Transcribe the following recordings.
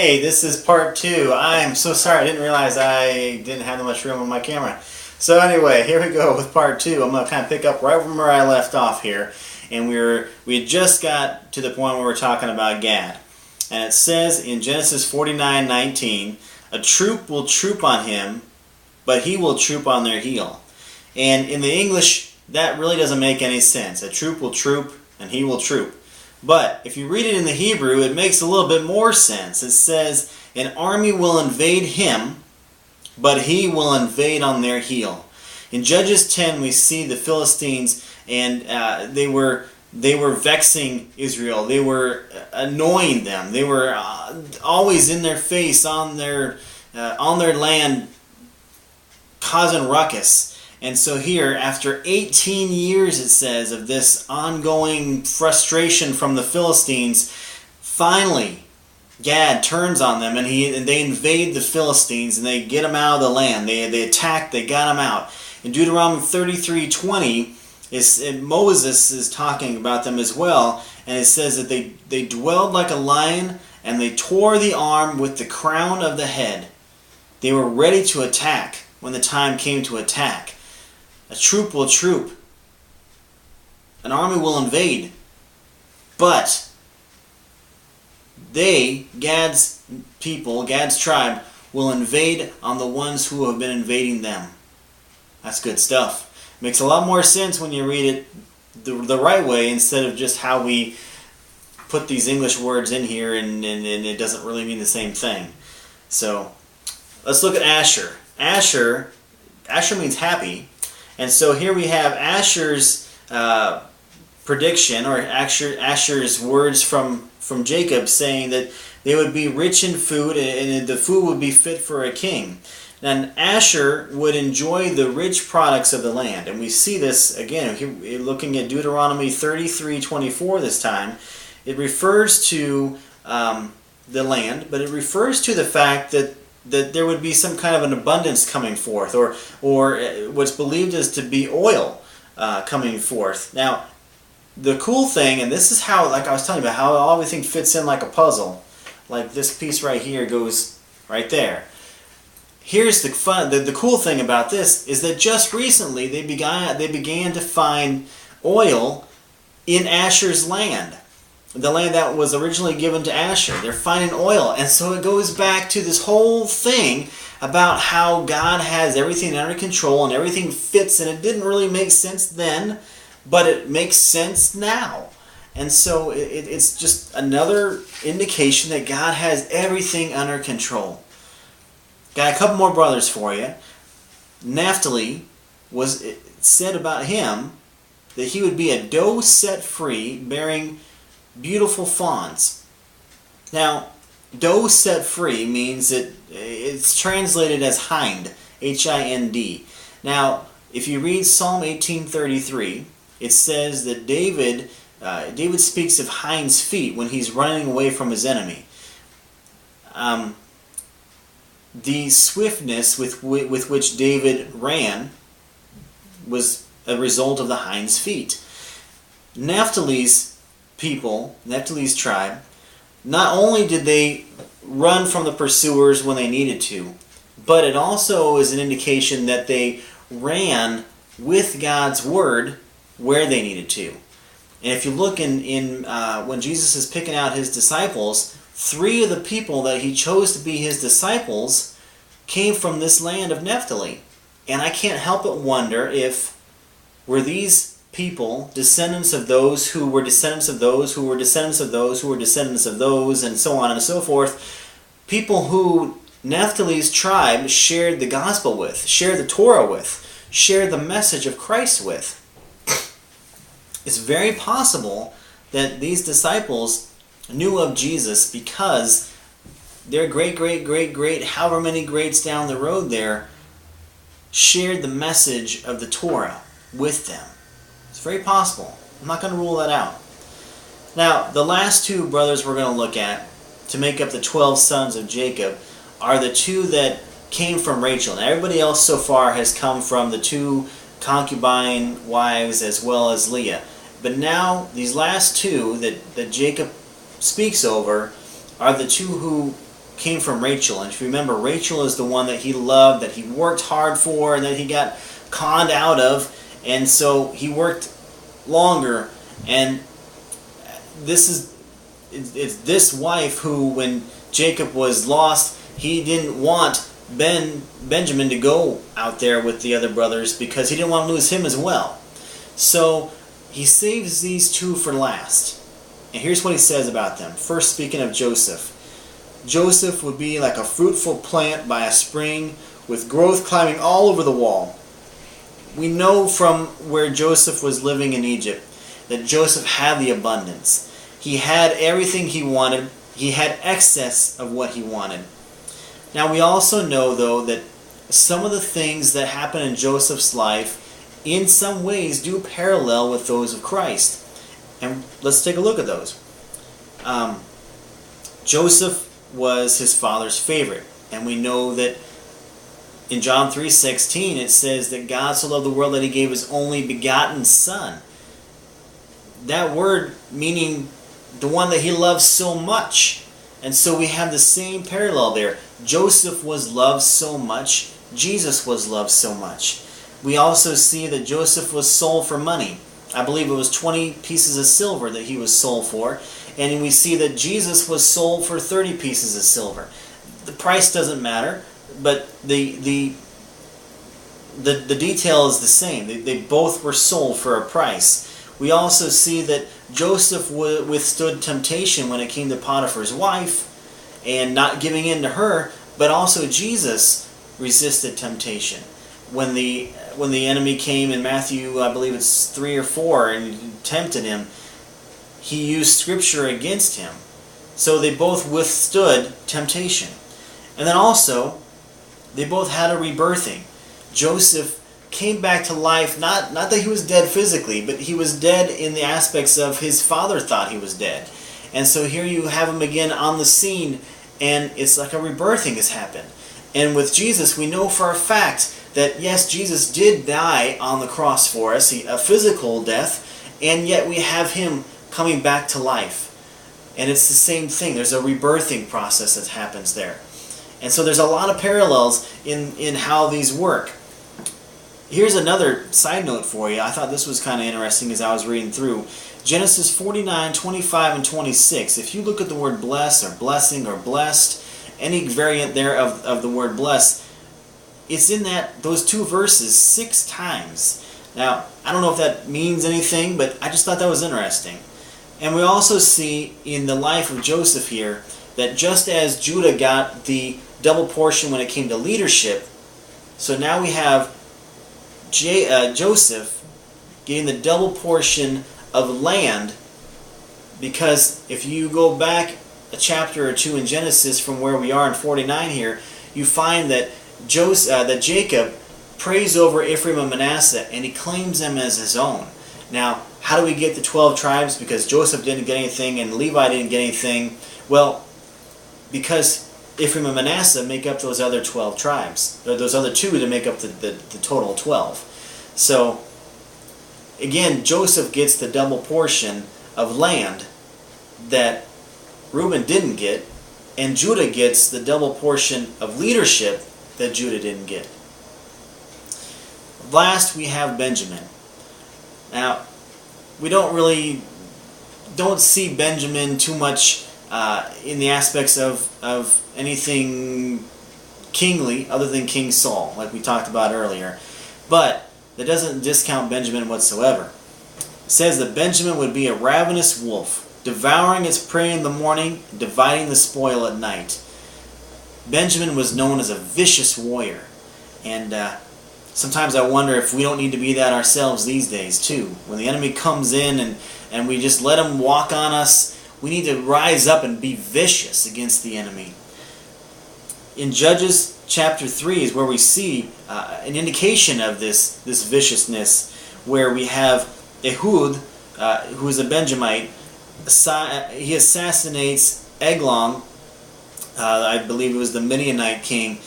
Hey, this is part two. I'm so sorry, I didn't realize I didn't have that much room on my camera. So anyway, here we go with part two. I'm going to kind of pick up right from where I left off here. And we had just got to the point where we're talking about Gad. And it says in Genesis 49:19, a troop will troop on him, but he will troop on their heel. And in the English, that really doesn't make any sense. A troop will troop, and he will troop. But if you read it in the Hebrew, it makes a little bit more sense. It says, an army will invade him, but he will invade on their heel. In Judges 10, we see the Philistines, and they were vexing Israel. They were annoying them. They were always in their face, on their land, causing ruckus. And so here, after 18 years, it says, of this ongoing frustration from the Philistines, finally, Gad turns on them, and they invade the Philistines, and they get them out of the land. They attack, they got them out. In Deuteronomy 33:20, Moses is talking about them as well, and it says that they dwelled like a lion, and they tore the arm with the crown of the head. They were ready to attack when the time came to attack. A troop will troop. An army will invade. But they, Gad's people, Gad's tribe, will invade on the ones who have been invading them. That's good stuff. Makes a lot more sense when you read it the right way instead of just how we put these English words in here and it doesn't really mean the same thing. So let's look at Asher. Asher means happy. And so here we have Asher's prediction, or Asher's words from Jacob, saying that they would be rich in food and the food would be fit for a king. And Asher would enjoy the rich products of the land. And we see this, again, looking at Deuteronomy 33:24 this time. It refers to the land, but it refers to the fact that there would be some kind of an abundance coming forth, or what's believed as to be oil coming forth. Now, the cool thing, and this is how, like I was telling you about, how everything fits in like a puzzle. Like this piece right here goes right there. Here's the cool thing about this is that just recently they began to find oil in Asher's land. The land that was originally given to Asher. They're finding oil. And so it goes back to this whole thing about how God has everything under control and everything fits, and it didn't really make sense then, but it makes sense now. And so it's just another indication that God has everything under control. Got a couple more brothers for you. Naphtali, it said about him that he would be a doe set free, bearing beautiful fawns. Now, doe set free means that it's translated as hind, H-I-N-D. Now, if you read Psalm 18:33, it says that David speaks of hind's feet when he's running away from his enemy. The swiftness with which David ran was a result of the hind's feet. Naphtali's tribe, not only did they run from the pursuers when they needed to, but it also is an indication that they ran with God's word where they needed to. And if you look in when Jesus is picking out his disciples, 3 of the people that he chose to be his disciples came from this land of Naphtali. And I can't help but wonder if were these people descendants of those who were descendants of those who were descendants of those who were descendants of those, and so on and so forth, people who Naphtali's tribe shared the gospel with, shared the Torah with, shared the message of Christ with. It's very possible that these disciples knew of Jesus because their great, however many greats down the road there, shared the message of the Torah with them. It's very possible. I'm not going to rule that out. Now, the last 2 brothers we're going to look at to make up the 12 sons of Jacob are the 2 that came from Rachel. Now, everybody else so far has come from the 2 concubine wives as well as Leah. But now, these last 2 that Jacob speaks over are the 2 who came from Rachel. And if you remember, Rachel is the one that he loved, that he worked hard for, and that he got conned out of. And so he worked longer. And it's this wife who, when Jacob was lost, he didn't want Benjamin to go out there with the other brothers because he didn't want to lose him as well. So he saves these two for last. And here's what he says about them. First, speaking of Joseph. Joseph would be like a fruitful plant by a spring with growth climbing all over the wall. We know from where Joseph was living in Egypt that Joseph had the abundance. He had everything he wanted. He had excess of what he wanted. Now we also know, though, that some of the things that happen in Joseph's life in some ways do parallel with those of Christ. And let's take a look at those. Joseph was his father's favorite. And we know that in John 3:16 it says that God so loved the world that he gave his only begotten Son. That word meaning the one that he loves so much. And so we have the same parallel there. Joseph was loved so much. Jesus was loved so much. We also see that Joseph was sold for money. I believe it was 20 pieces of silver that he was sold for. And we see that Jesus was sold for 30 pieces of silver. The price doesn't matter, but the detail is the same. They both were sold for a price. We also see that Joseph withstood temptation when it came to Potiphar's wife and not giving in to her, but also Jesus resisted temptation. When the enemy came in Matthew, I believe it's 3 or 4, and tempted him, he used Scripture against him. So they both withstood temptation. And then also, they both had a rebirthing. Joseph came back to life, not that he was dead physically, but he was dead in the aspects of his father thought he was dead. And so here you have him again on the scene, and it's like a rebirthing has happened. And with Jesus, we know for a fact that yes, Jesus did die on the cross for us, a physical death, and yet we have him coming back to life. And it's the same thing. There's a rebirthing process that happens there. And so there's a lot of parallels in how these work. Here's another side note for you. I thought this was kind of interesting as I was reading through. Genesis 49, 25, and 26. If you look at the word bless or blessing or blessed, any variant there of the word bless, it's in those two verses 6 times. Now, I don't know if that means anything, but I just thought that was interesting. And we also see in the life of Joseph here that just as Judah got the double portion when it came to leadership, so now we have Joseph getting the double portion of land, because if you go back a chapter or two in Genesis from where we are in 49 here, you find that Jacob prays over Ephraim and Manasseh, and he claims them as his own. Now, how do we get the 12 tribes? Because Joseph didn't get anything and Levi didn't get anything. Well, because Ephraim and Manasseh make up those other 12 tribes. Or those other 2 to make up the total 12. So, again, Joseph gets the double portion of land that Reuben didn't get, and Judah gets the double portion of leadership that Judah didn't get. Last, we have Benjamin. Now, we don't see Benjamin too much in the aspects of anything kingly other than King Saul, like we talked about earlier. But that doesn't discount Benjamin whatsoever. It says that Benjamin would be a ravenous wolf, devouring its prey in the morning, dividing the spoil at night. Benjamin was known as a vicious warrior. And sometimes I wonder if we don't need to be that ourselves these days too. When the enemy comes in and we just let him walk on us, we need to rise up and be vicious against the enemy. In Judges chapter 3 is where we see an indication of this viciousness, where we have Ehud, who is a Benjamite. He assassinates Eglon, I believe it was the Midianite king,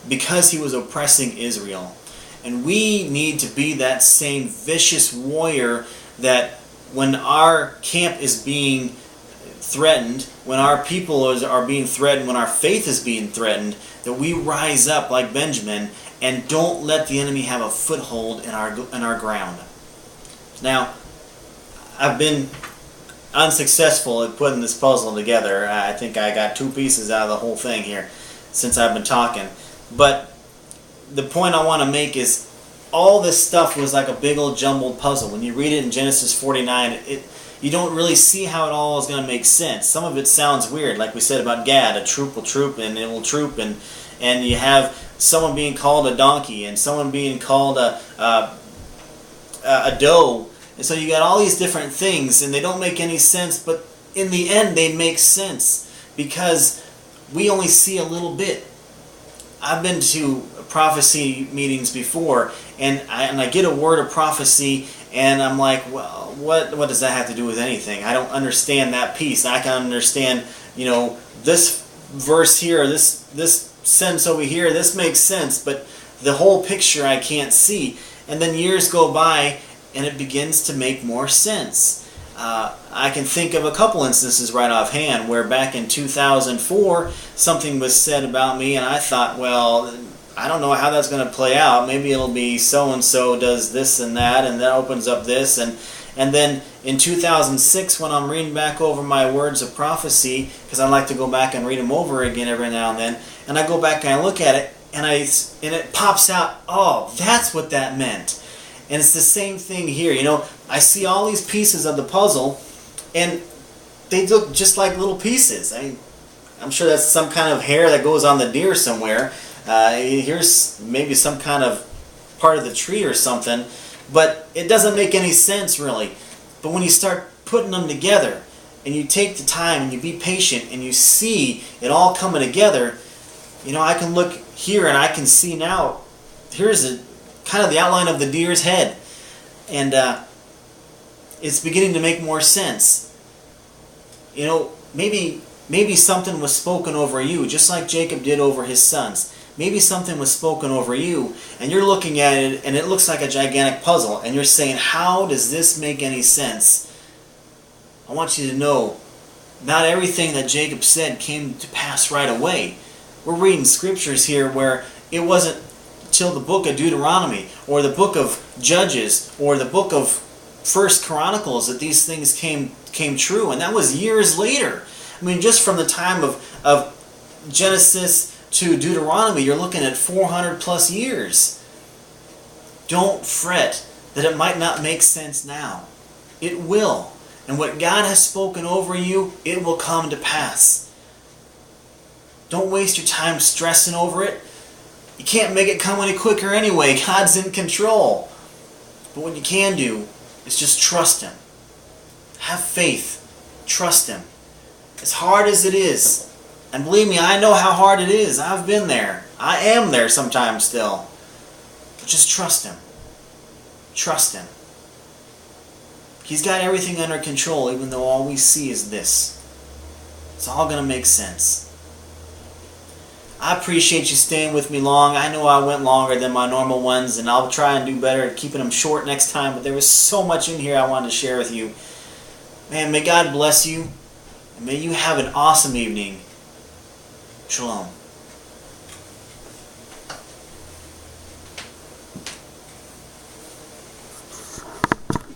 because he was oppressing Israel. And we need to be that same vicious warrior that when our camp is being threatened, when our people are being threatened, when our faith is being threatened, that we rise up like Benjamin and don't let the enemy have a foothold in our ground. Now, I've been unsuccessful at putting this puzzle together. I think I got 2 pieces out of the whole thing here since I've been talking. But the point I want to make is all this stuff was like a big old jumbled puzzle. When you read it in Genesis 49, you don't really see how it all is going to make sense. Some of it sounds weird, like we said about Gad. A troop will troop and it will troop, and you have someone being called a donkey and someone being called a doe. And so you got all these different things, and they don't make any sense, but in the end they make sense because we only see a little bit. I've been to prophecy meetings before, and I get a word of prophecy, and I'm like, well, what does that have to do with anything? I don't understand that piece. I can understand, this verse here, this sentence over here, this makes sense, but the whole picture I can't see. And then years go by, and it begins to make more sense. I can think of a couple instances right offhand where back in 2004 something was said about me, and I thought, well, I don't know how that's going to play out. Maybe it'll be so-and-so does this and that opens up this. And then in 2006, when I'm reading back over my words of prophecy, because I like to go back and read them over again every now and then, and I go back and I look at it, and it pops out, oh, that's what that meant. And it's the same thing here. I see all these pieces of the puzzle, and they look just like little pieces. I'm sure that's some kind of hair that goes on the deer somewhere. Here's maybe some kind of part of the tree or something, but it doesn't make any sense really. But when you start putting them together, and you take the time, and you be patient, and you see it all coming together, I can look here and I can see now, here's kind of the outline of the deer's head, and it's beginning to make more sense. Maybe something was spoken over you, just like Jacob did over his sons. Maybe something was spoken over you, and you're looking at it, and it looks like a gigantic puzzle, and you're saying, how does this make any sense? I want you to know, not everything that Jacob said came to pass right away. We're reading scriptures here where it wasn't till the book of Deuteronomy, or the book of Judges, or the book of First Chronicles that these things came true, and that was years later. Just from the time of Genesis to Deuteronomy, you're looking at 400 plus years. Don't fret that it might not make sense now. It will. And what God has spoken over you, it will come to pass. Don't waste your time stressing over it. You can't make it come any quicker anyway. God's in control. But what you can do is just trust Him. Have faith. Trust Him. As hard as it is, and believe me, I know how hard it is. I've been there. I am there sometimes still. But just trust Him. Trust Him. He's got everything under control, even though all we see is this. It's all going to make sense. I appreciate you staying with me long. I know I went longer than my normal ones, and I'll try and do better at keeping them short next time, but there was so much in here I wanted to share with you. Man, may God bless you, and may you have an awesome evening. Shalom.